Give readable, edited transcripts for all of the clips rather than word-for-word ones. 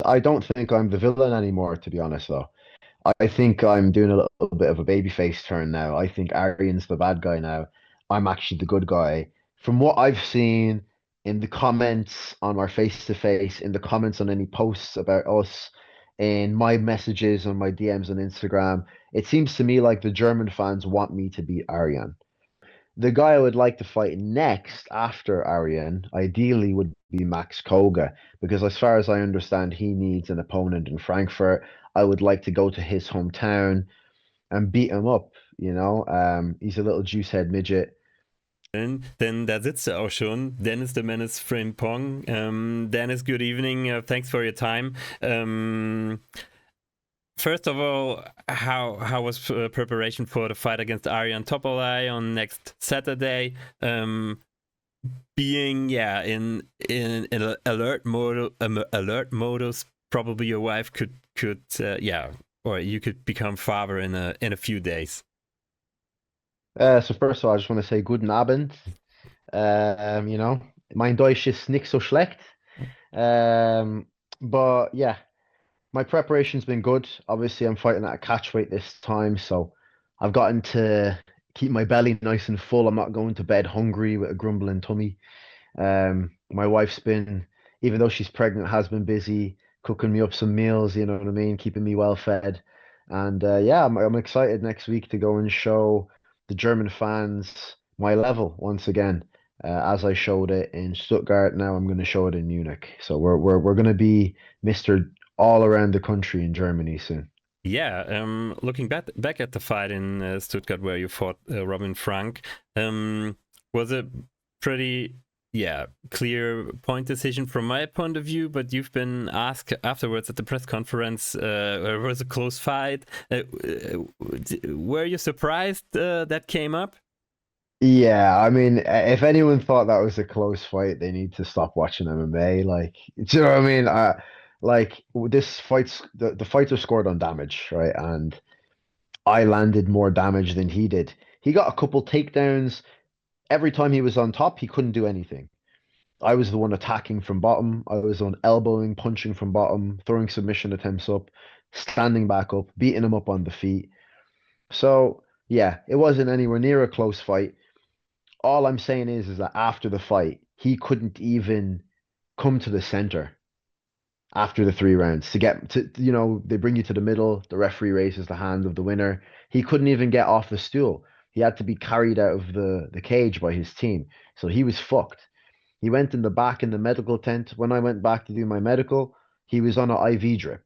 I don't think I'm the villain anymore, to be honest, though. I think I'm doing a little bit of a babyface turn now. I think Arian's the bad guy now. I'm actually the good guy. From what I've seen in the comments on our face to face, in the comments on any posts about us, in my messages on my DMs on Instagram, it seems to me like the German fans want me to beat Arian. The guy I would like to fight next after Arian, ideally, would be Max Koga, because as far as I understand, he needs an opponent in Frankfurt. I would like to go to his hometown and beat him up, you know. He's a little juice head midget. Denn da sitzt er auch schon. Denis Frimpong. Dennis, good evening. Thanks for your time. First of all, how was preparation for the fight against Arijan Topallaj on next Saturday? Being in alert modus, probably your wife could or you could become father in a few days. So first of all, I just want to say guten Abend. You know, mein Deutsch ist nicht so schlecht. But yeah, my preparation's been good. Obviously, I'm fighting at a catch weight this time, so I've gotten to keep my belly nice and full. I'm not going to bed hungry with a grumbling tummy. My wife's been, even though she's pregnant, has been busy cooking me up some meals, you know what I mean, keeping me well fed. And yeah, I'm excited next week to go and show the German fans my level once again. As I showed it in Stuttgart, now I'm going to show it in Munich. So we're going to be Mr. all around the country in Germany soon. Yeah, looking back at the fight in Stuttgart where you fought Robin Frank, was a pretty clear point decision from my point of view. But you've been asked afterwards at the press conference, it was a close fight. Were you surprised that came up? Yeah, I mean, if anyone thought that was a close fight, they need to stop watching MMA. Like, do you know what I mean? Like this fight's the fighter scored on damage, right? And I landed more damage than he did. He got a couple takedowns. Every time he was on top, he couldn't do anything. I was the one attacking from bottom. I was on elbowing, punching from bottom, throwing submission attempts up, standing back up, beating him up on the feet. So yeah, it wasn't anywhere near a close fight. All I'm saying is that after the fight, he couldn't even come to the center after the 3 rounds to get to, you know, they bring you to the middle, the referee raises the hand of the winner. He couldn't even get off the stool. He had to be carried out of the cage by his team. So he was fucked. He went in the back in the medical tent. When I went back to do my medical, he was on an IV drip,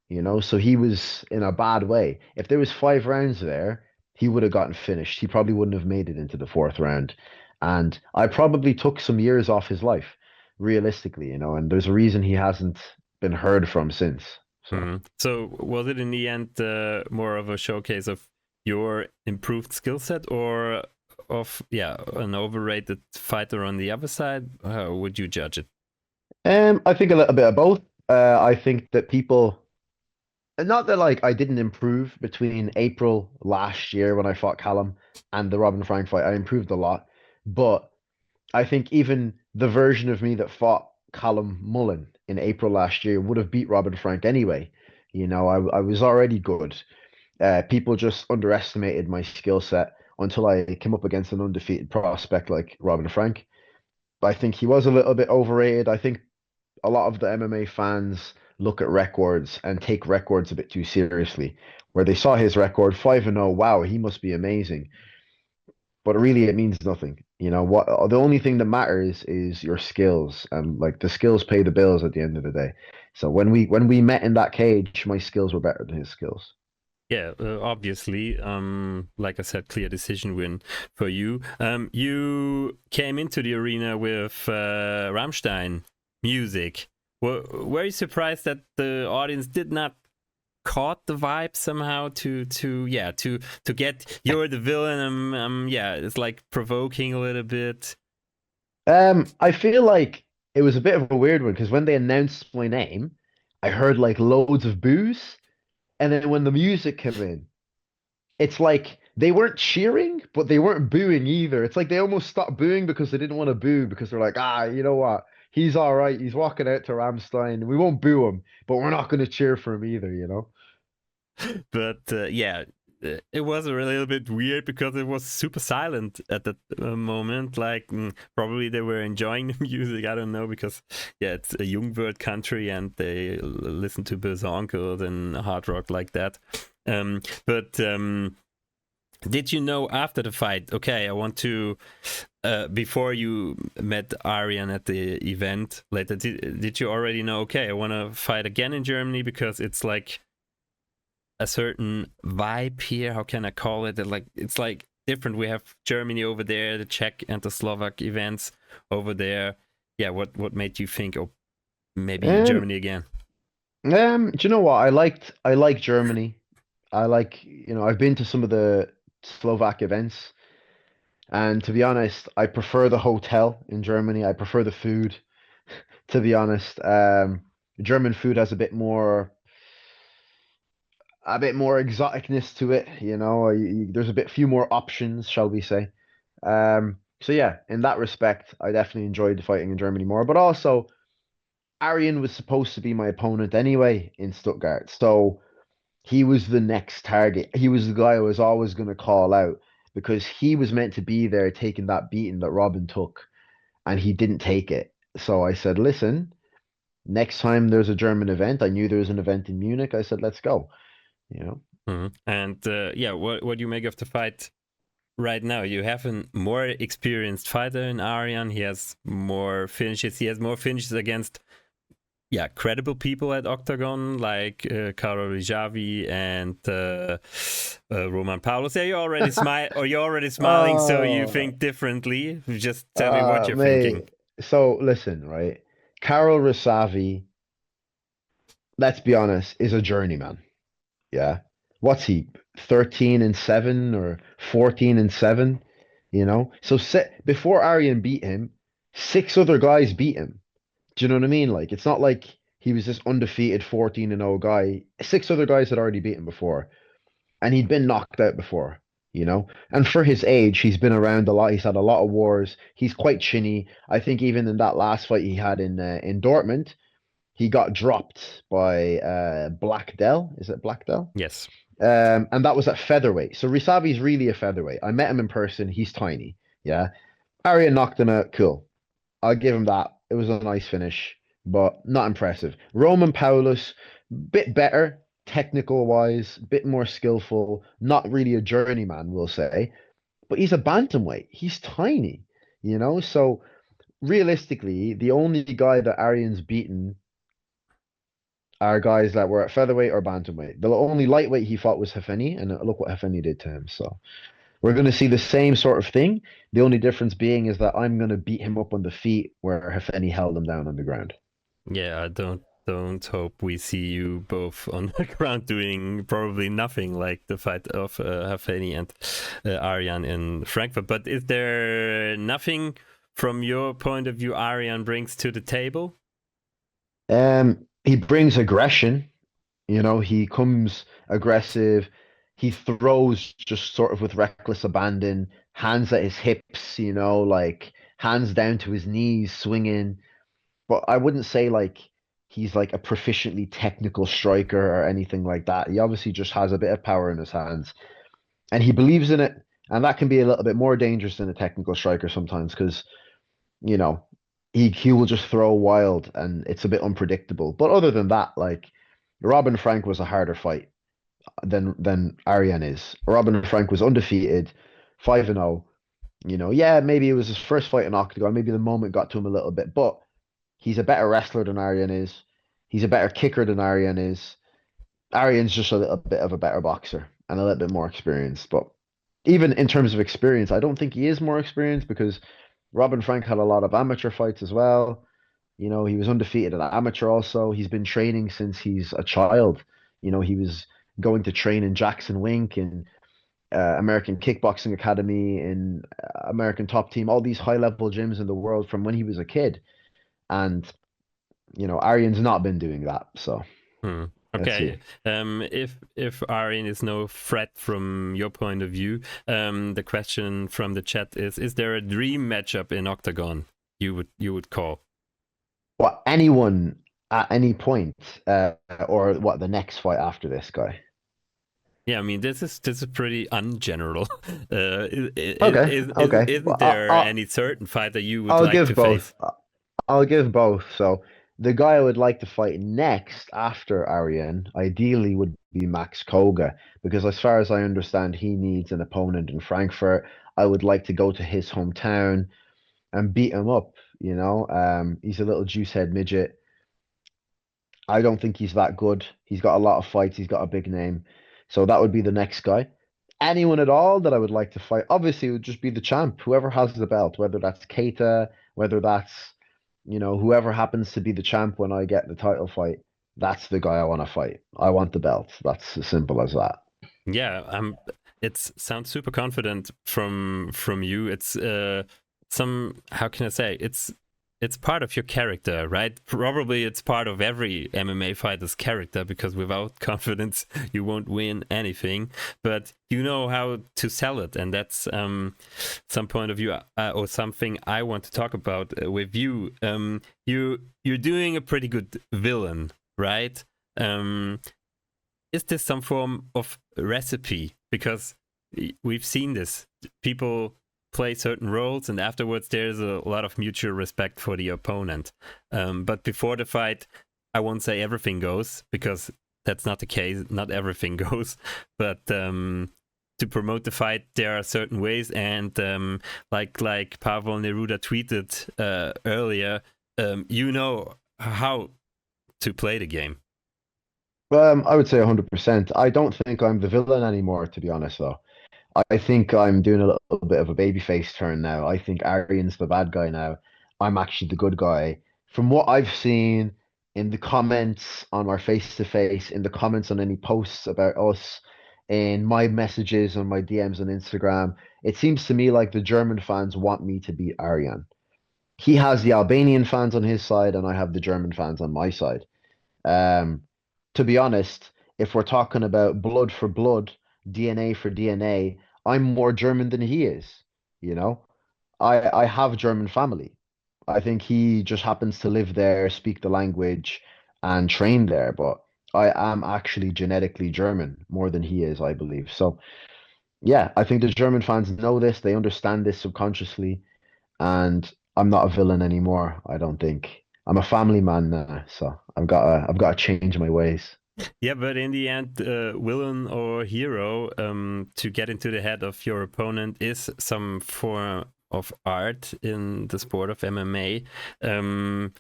you know, so he was in a bad way. If there was 5 rounds there, he would have gotten finished. He probably wouldn't have made it into the fourth round. And I probably took some years off his life, realistically, you know, and there's a reason he hasn't been heard from since. So. So was it in the end more of a showcase of your improved skill set, or of an overrated fighter on the other side? How would you judge it? I think a little bit of both. I think that people, not that like I didn't improve between April last year when I fought Callum and the Robin Frank fight. I improved a lot, but I think even the version of me that fought Callum Mullen in April last year would have beat Robin Frank anyway. You know, I was already good. People just underestimated my skill set until I came up against an undefeated prospect like Robin Frank. I think he was a little bit overrated. I think a lot of the MMA fans look at records and take records a bit too seriously. Where they saw his record 5-0, wow, he must be amazing. But really, it means nothing. You know what? The only thing that matters is your skills, and like the skills pay the bills at the end of the day. So when we met in that cage, my skills were better than his skills. Yeah, obviously, like I said, clear decision win for you. You came into the arena with Ramstein music. Were you surprised that the audience did not caught the vibe somehow to get you're the villain? It's like provoking a little bit. I feel like it was a bit of a weird one because when they announced my name, I heard like loads of boos, and then when the music came in, it's like they weren't cheering, but they weren't booing either. It's like they almost stopped booing because they didn't want to boo because they're like, you know what? he's all right. He's walking out to Ramstein. We won't boo him, but we're not going to cheer for him either, you know? But yeah, it was a little bit weird because it was super silent at that moment. Like probably they were enjoying the music. I don't know, because yeah, it's a young bird country and they listen to Böse Onkels and hard rock like that. But did you know after the fight, okay, I want to, before you met Arijan at the event later, did you already know, okay, I want to fight again in Germany because it's like a certain vibe here? How can I call it? Like, it's like different. We have Germany over there, the Czech and the Slovak events over there. Yeah, what made you think, oh, maybe Germany again? Do you know what? I like Germany. I like, I've been to some of the Slovak events, and to be honest, I prefer the hotel in Germany. I prefer the food, to be honest. German food has a bit more exoticness to it, there's a bit few more options, shall we say. So yeah, in that respect, I definitely enjoyed fighting in Germany more. But also, Arijan was supposed to be my opponent anyway in Stuttgart, so he was the next target. He was the guy I was always going to call out because he was meant to be there taking that beating that Robin took, and he didn't take it. So I said, listen, next time there's a German event, I knew there was an event in Munich. I said, let's go. And yeah, what do you make of the fight right now? You have a more experienced fighter in Arijan. He has more finishes. He has more finishes against credible people at Octagon, like Karol Ryjavi and Roman Paulus. Yeah, you're already smiling, so you think differently. Just tell me what you're thinking. So listen, right? Karol Ryjavi, let's be honest, is a journeyman. Yeah. What's he? 13-7 or 14-7, So before Arijan beat him, 6 other guys beat him. Do you know what I mean? Like, it's not like he was this undefeated 14-0 guy. 6 other guys had already beaten before, and he'd been knocked out before, And for his age, he's been around a lot. He's had a lot of wars. He's quite chinny. I think even in that last fight he had in Dortmund, he got dropped by Blackdell. Is it Blackdell? Yes. And that was at featherweight. So Ryjavi's really a featherweight. I met him in person. He's tiny. Yeah. Arijan knocked him out. Cool. I'll give him that. It was a nice finish, but not impressive. Roman Paulus, bit better, technical wise, bit more skillful. Not really a journeyman, we'll say, but he's a bantamweight. He's tiny, So realistically, the only guy that Arijan's beaten are guys that were at featherweight or bantamweight. The only lightweight he fought was Hafeni, and look what Hafeni did to him. So we're going to see the same sort of thing. The only difference being is that I'm going to beat him up on the feet where Hafeni held him down on the ground. Yeah, I don't hope we see you both on the ground doing probably nothing like the fight of Hafeni and Arijan in Frankfurt. But is there nothing from your point of view Arijan brings to the table? He brings aggression. He comes aggressive. He throws just sort of with reckless abandon, hands at his hips, like hands down to his knees, swinging. But I wouldn't say like he's like a proficiently technical striker or anything like that. He obviously just has a bit of power in his hands, and he believes in it. And that can be a little bit more dangerous than a technical striker sometimes because, he will just throw wild and it's a bit unpredictable. But other than that, like Robin Frank was a harder fight than Arijan is. Robin Frank was undefeated, 5-0. Yeah, maybe it was his first fight in Octagon. Maybe the moment got to him a little bit, but he's a better wrestler than Arijan is. He's a better kicker than Arijan is. Arian's just a little bit of a better boxer and a little bit more experienced. But even in terms of experience, I don't think he is more experienced because Robin Frank had a lot of amateur fights as well. He was undefeated at amateur also. He's been training since he's a child. He was going to train in Jackson Wink and American Kickboxing Academy in American Top Team, all these high-level gyms in the world from when he was a kid. And, Arijan's not been doing that. So, Okay. If Arijan is no threat from your point of view, the question from the chat is there a dream matchup in Octagon you would call? what anyone at any point, or what the next fight after this guy? Yeah, I mean this is pretty ungeneral. Okay, okay. Isn't Well, there any certain fight that you would I'll like give to both. face? I'll give both. So the guy I would like to fight next after Arian, ideally, would be Max Koga, because as far as I understand, he needs an opponent in Frankfurt. I would like to go to his hometown and beat him up. He's a little juice head midget. I don't think he's that good. He's got a lot of fights. He's got a big name. So that would be the next guy. Anyone at all that I would like to fight, obviously, it would just be the champ, whoever has the belt, whether that's Keita, whether that's, whoever happens to be the champ when I get the title fight. That's the guy I want to fight. I want the belt. That's as simple as that. Yeah, it sounds super confident from you. It's some, how can I say, it's part of your character, right? Probably it's part of every MMA fighter's character, because without confidence you won't win anything. But you know how to sell it, and that's some point of view, or something I want to talk about with you. You're doing a pretty good villain, right? Is this some form of recipe? Because we've seen this. People play certain roles, and afterwards there's a lot of mutual respect for the opponent. But before the fight, I won't say everything goes, because that's not the case. Not everything goes. But to promote the fight, there are certain ways, and like Pavel Neruda tweeted earlier, you know how to play the game. I would say 100%. I don't think I'm the villain anymore, to be honest, though. I think I'm doing a little bit of a babyface turn now. I think Arian's the bad guy now. I'm actually the good guy. From what I've seen in the comments on our face to face, in the comments on any posts about us, in my messages on my DMs on Instagram, it seems to me like the German fans want me to beat Arian. He has the Albanian fans on his side, and I have the German fans on my side. Um, to be honest, if we're talking about blood for blood, DNA for DNA, I'm more German than he is. You know, I have German family. I think he just happens to live there, speak the language, and train there. But I am actually genetically German more than he is, I believe. So yeah, I think the German fans know this. They understand this subconsciously, and I'm not a villain anymore. I don't think. I'm a family man now, so I've got to change my ways. Yeah, but in the end, villain or hero, to get into the head of your opponent is some form of art in the sport of MMA. Do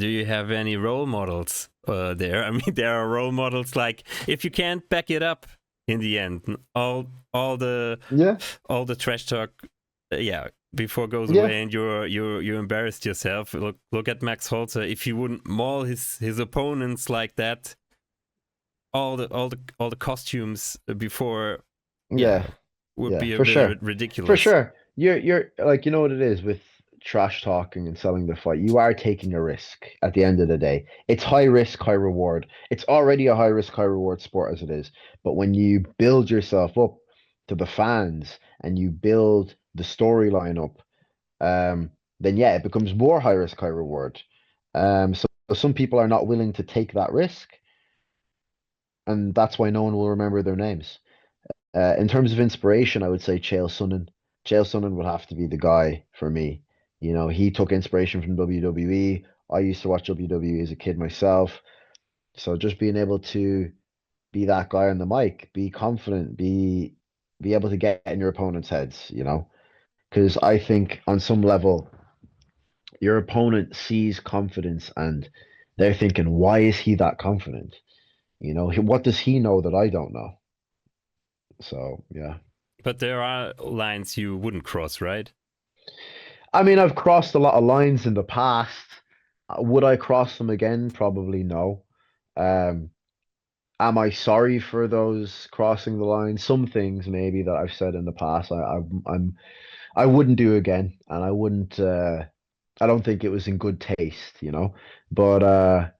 you have any role models there? I mean, there are role models, like, if you can't back it up in the end, all the Yeah, all the trash talk, yeah, before goes yeah, away, and you embarrassed yourself. Look at Max Holzer. If he wouldn't maul his opponents like that, all the costumes before, yeah, yeah. would Yeah, be a for sure. bit For ridiculous. sure. You're like, you know what it is with trash talking and selling the fight. You are taking a risk at the end of the day. It's high risk, high reward. It's already a high risk, high reward sport as it is. But when you build yourself up to the fans and you build the storyline up, then yeah, it becomes more high risk, high reward. So some people are not willing to take that risk, and that's why no one will remember their names. In terms of inspiration, I would say Chael Sonnen. Chael Sonnen would have to be the guy for me. He took inspiration from WWE. I used to watch WWE as a kid myself. So just being able to be that guy on the mic, be confident, be able to get in your opponent's heads. Because I think on some level, your opponent sees confidence and they're thinking, why is he that confident? What does he know that I don't know? So yeah. But there are lines you wouldn't cross, right? I mean, I've crossed a lot of lines in the past. Would I cross them again? Probably no. Um, am I sorry for those crossing the line? Some things maybe that I've said in the past, I wouldn't do again, and I wouldn't. I don't think it was in good taste. But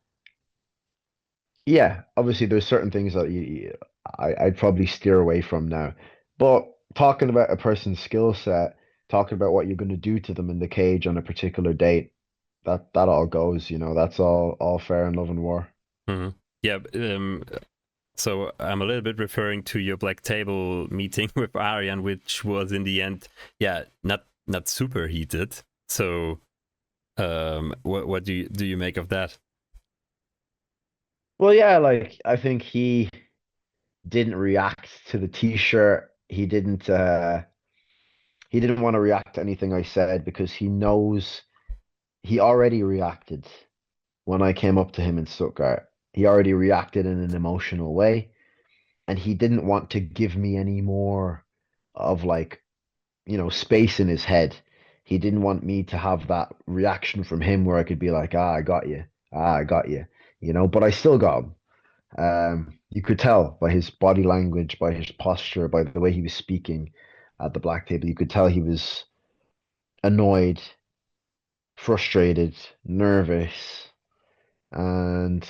yeah, obviously there's certain things that I'd probably steer away from now. But talking about a person's skill set, talking about what you're going to do to them in the cage on a particular date. that all goes, that's all fair in love and war. Mhm. Yeah. So I'm a little bit referring to your black table meeting with Arijan, which was in the end, yeah, not super heated. So, what do you make of that? Well, yeah, like I think he didn't react to the t-shirt. He didn't want to react to anything I said because he knows he already reacted when I came up to him in Stuttgart. He already reacted in an emotional way, and he didn't want to give me any more of like, space in his head. He didn't want me to have that reaction from him where I could be like, I got you. I got you. But I still got him. You could tell by his body language, by his posture, by the way he was speaking at the black table. You could tell he was annoyed, frustrated, nervous, and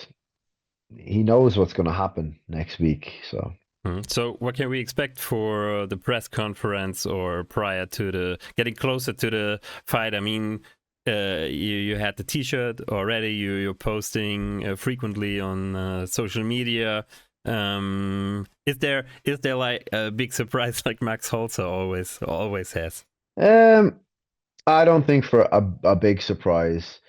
he knows what's going to happen next week. So, So, what can we expect for the press conference or prior to the getting closer to the fight? I mean, you had the T-shirt already. You're posting frequently on social media. Is there like a big surprise like Max Holzer always has? um, I don't think for a big surprise.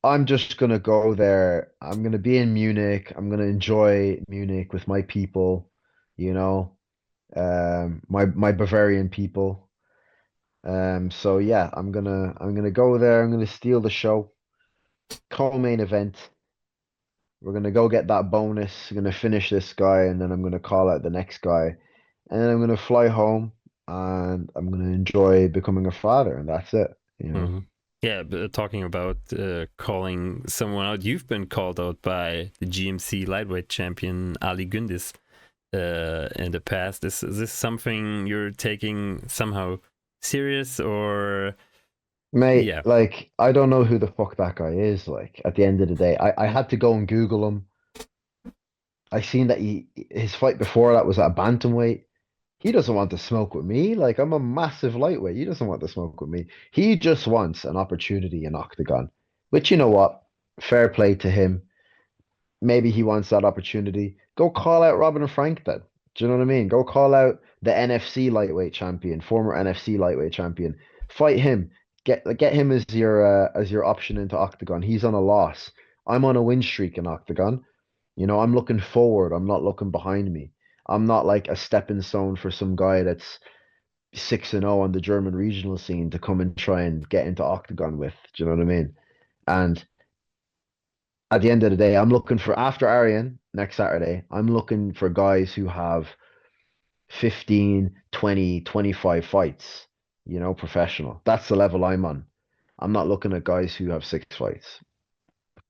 I'm just gonna go there. I'm gonna be in Munich. I'm gonna enjoy Munich with my people, you know, my Bavarian people. So yeah, I'm gonna go there. I'm gonna steal the show. Co-main event. We're gonna go get that bonus. I'm gonna finish this guy, and then I'm gonna call out the next guy, and then I'm gonna fly home, and I'm gonna enjoy becoming a father, and that's it. Hmm. Yeah, but talking about calling someone out, you've been called out by the GMC lightweight champion Ali Gündüz in the past. Is this something you're taking somehow serious or Mate, yeah? like, I don't know who the fuck that guy is. Like, at the end of the day, I had to go and Google him. I seen that his fight before that was at a bantamweight. He doesn't want to smoke with me. Like, I'm a massive lightweight. He doesn't want to smoke with me. He just wants an opportunity in Octagon, which, you know what? Fair play to him. Maybe he wants that opportunity. Go call out Robin Frank then. Do you know what I mean? Go call out the NFC lightweight champion, former NFC lightweight champion. Fight him. Get him as your option into Octagon. He's on a loss. I'm on a win streak in Octagon. I'm looking forward. I'm not looking behind me. I'm not like a stepping stone for some guy that's 6-0 on the German regional scene to come and try and get into Octagon with. Do you know what I mean? And at the end of the day, I'm looking for after Arian next Saturday, I'm looking for guys who have 15, 20, 25 fights, professional. That's the level I'm on. I'm not looking at guys who have 6 fights.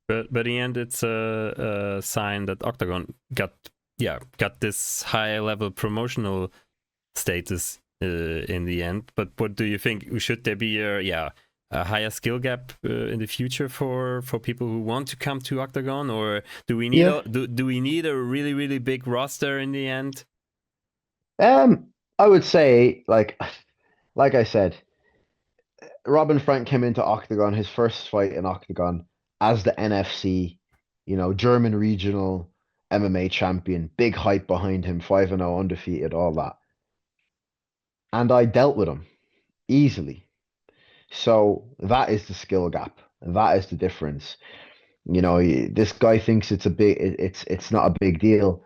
But in the end, it's a sign that Octagon got this high level promotional status in the end. But what do you think? Should there be a higher skill gap in the future for people who want to come to Octagon, or do we need Yeah. do we need a really big roster in the end? I would say like I said, Robin Frank came into Octagon, his first fight in Octagon as the NFC, German regional MMA champion, big hype behind him, 5-0 undefeated, all that. And I dealt with him easily. So that is the skill gap. That is the difference. This guy thinks it's not a big deal.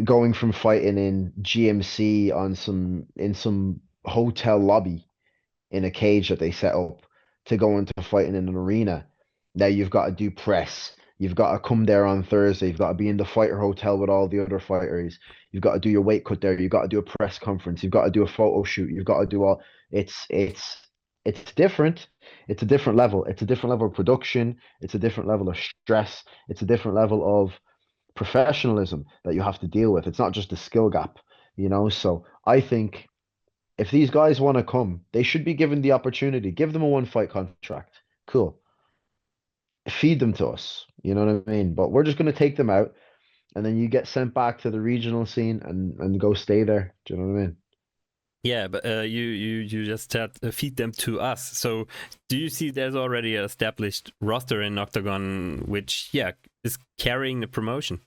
Going from fighting in GMC in some hotel lobby in a cage that they set up to go into fighting in an arena. Now you've got to do press. You've got to come there on Thursday. You've got to be in the fighter hotel with all the other fighters. You've got to do your weight cut there. You've got to do a press conference. You've got to do a photo shoot. You've got to do all. It's different. It's a different level. It's a different level of production. It's a different level of stress. It's a different level of professionalism that you have to deal with. It's not just a skill gap. So I think if these guys want to come, they should be given the opportunity. Give them a one fight contract. Cool. Feed them to us. You know what I mean? But we're just going to take them out, and then you get sent back to the regional scene and go stay there. Do you know what I mean? Yeah, but you just said feed them to us. So do you see there's already an established roster in Octagon which is carrying the promotion?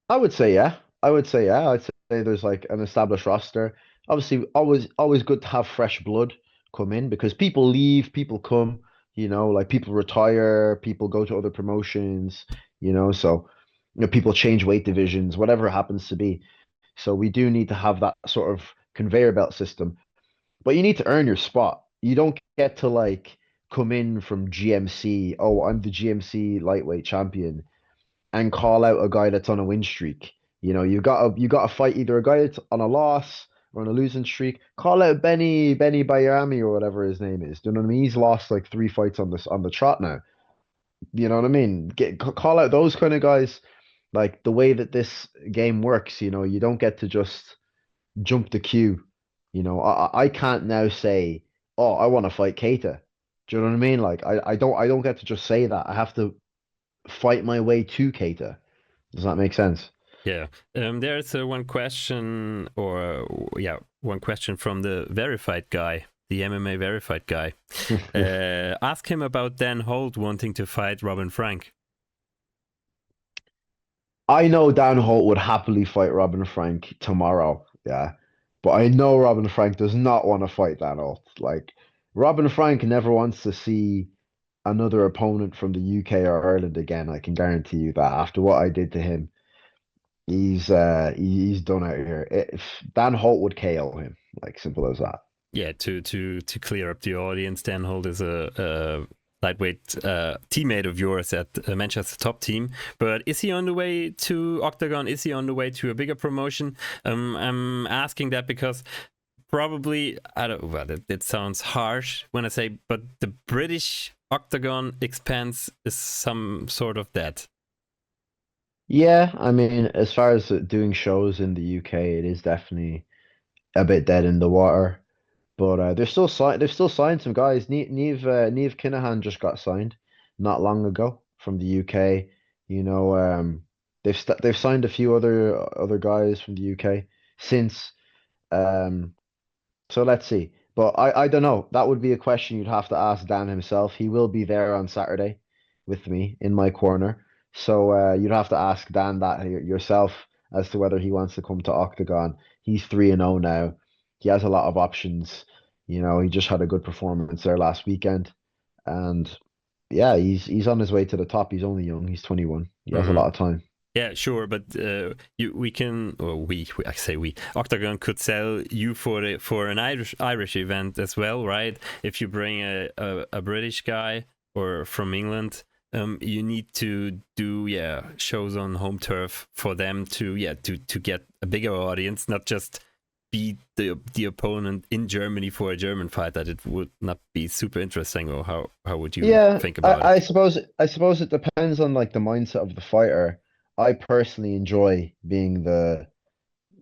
I would say yeah. I would say yeah. I'd say there's like an established roster. Obviously, always good to have fresh blood come in because people leave, people come, like people retire, people go to other promotions, so people change weight divisions, whatever it happens to be. So we do need to have that sort of conveyor belt system. But you need to earn your spot. You don't get to like come in from GMC. Oh, I'm the GMC lightweight champion and call out a guy that's on a win streak. You got to fight either a guy that's on a loss or on a losing streak. Call out Benny Bayami or whatever his name is. Do you know what I mean? He's lost like 3 fights on the trot now. You know what I mean? Call out those kind of guys. Like the way that this game works, you don't get to just jump the queue. I can't now say, oh, I want to fight Keita. Do you know what I mean? Like I don't get to just say that. I have to fight my way to Keita. Does that make sense? Yeah. There's one question, one question from the verified guy, the MMA verified guy. Ask him about Dan Holt wanting to fight Robin Frank. I know Dan Holt would happily fight Robin Frank tomorrow, yeah. But I know Robin Frank does not want to fight Dan Holt. Like Robin Frank never wants to see another opponent from the UK or Ireland again. I can guarantee you that after what I did to him, he's done out here. If Dan Holt would KO him, like simple as that. Yeah, to clear up the audience, Dan Holt is a lightweight teammate of yours at Manchester Top Team. But is he on the way to Octagon? Is he on the way to a bigger promotion? I'm asking that because probably, I don't. Well, it sounds harsh when I say, but the British Octagon expanse is some sort of that. Yeah, I mean, as far as doing shows in the UK, it is definitely a bit dead in the water. But they've still signed some guys. Neve Kinahan just got signed not long ago from the UK. You know, they've signed a few other guys from the UK since. Um, so let's see. But I don't know. That would be a question you'd have to ask Dan himself. He will be there on Saturday with me in my corner. So you'd have to ask Dan that yourself as to whether he wants to come to Octagon. He's 3-0 now. He has a lot of options. He just had a good performance there last weekend. And yeah, he's on his way to the top. He's only young. He's 21. He has a lot of time. Yeah, sure, but we can, or I say we, Octagon could sell you for an Irish event as well, right? If you bring a British guy or from England, you need to do shows on home turf for them to get a bigger audience, not just beat the opponent in Germany for a German fight. That it would not be super interesting, or how would you think about it? I suppose it depends on like the mindset of the fighter. I personally enjoy being the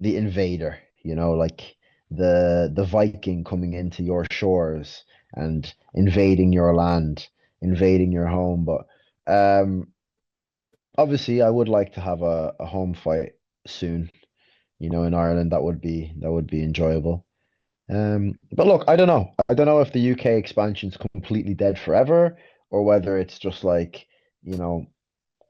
invader, like the Viking coming into your shores and invading your land, invading your home. But obviously, I would like to have a home fight soon. In Ireland, that would be enjoyable. But look, I don't know. I don't know if the UK expansion's completely dead forever or whether it's just like, you know,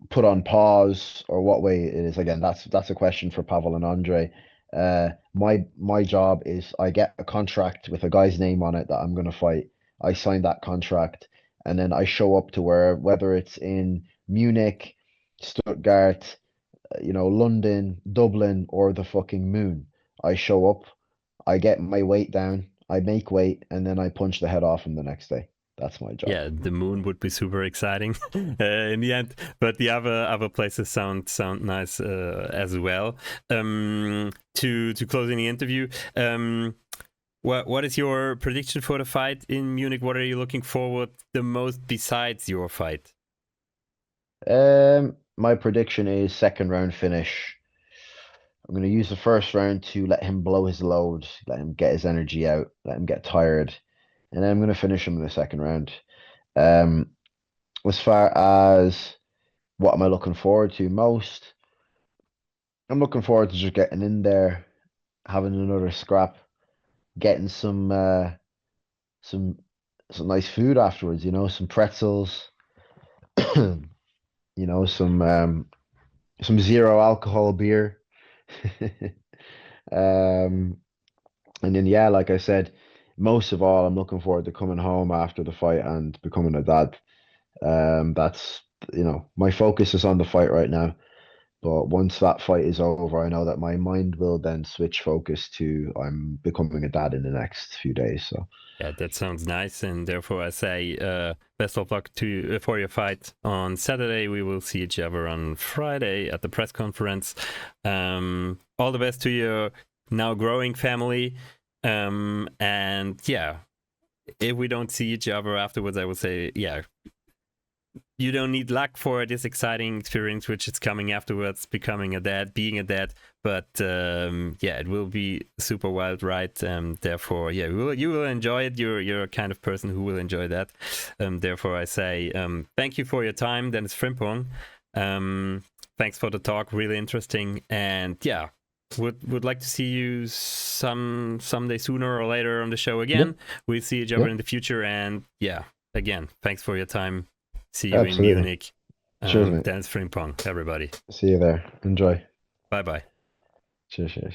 put on pause or what way it is. Again, that's a question for Pavel and Andre. My job is I get a contract with a guy's name on it that I'm gonna fight. I sign that contract and then I show up to whether it's in Munich, Stuttgart, London, Dublin, or the fucking moon. I show up, I get my weight down, I make weight, and then I punch the head off him the next day. That's my job. Yeah, the moon would be super exciting in the end, but the other places sound nice as well. To closing the interview, what is your prediction for the fight in Munich? What are you looking forward the most besides your fight? My prediction is second round finish. I'm going to use the first round to let him blow his load, let him get his energy out, let him get tired, and then I'm going to finish him in the second round. Um, as far as what am I looking forward to most, I'm looking forward to just getting in there, having another scrap, getting some some nice food afterwards, you know, some pretzels, you know, some zero alcohol beer. Um, and then yeah, like I said, most of all, I'm looking forward to coming home after the fight and becoming a dad. That's, you know, my focus is on the fight right now. But once that fight is over, I know that my mind will then switch focus to I'm becoming a dad in the next few days. So Yeah, that sounds nice, and therefore I say best of luck to for your fight on Saturday. We will see each other on Friday at the press conference. All the best to your now growing family, and yeah, if we don't see each other afterwards, I would say yeah, you don't need luck for this exciting experience which is coming afterwards, becoming a dad, being a dad. But yeah, it will be super wild ride. Therefore, yeah, you will enjoy it. You're a kind of person who will enjoy that. Therefore, I say thank you for your time, Denis Frimpong. Thanks for the talk, really interesting. And yeah, would like to see you someday sooner or later on the show again. yeah, We'll see each other yeah, in the future. And yeah, again, thanks for your time. See you in absolutely. Munich. Cheers, mate. Denis Frimpong, everybody. See you there. Enjoy. Bye bye. Cheers, cheers.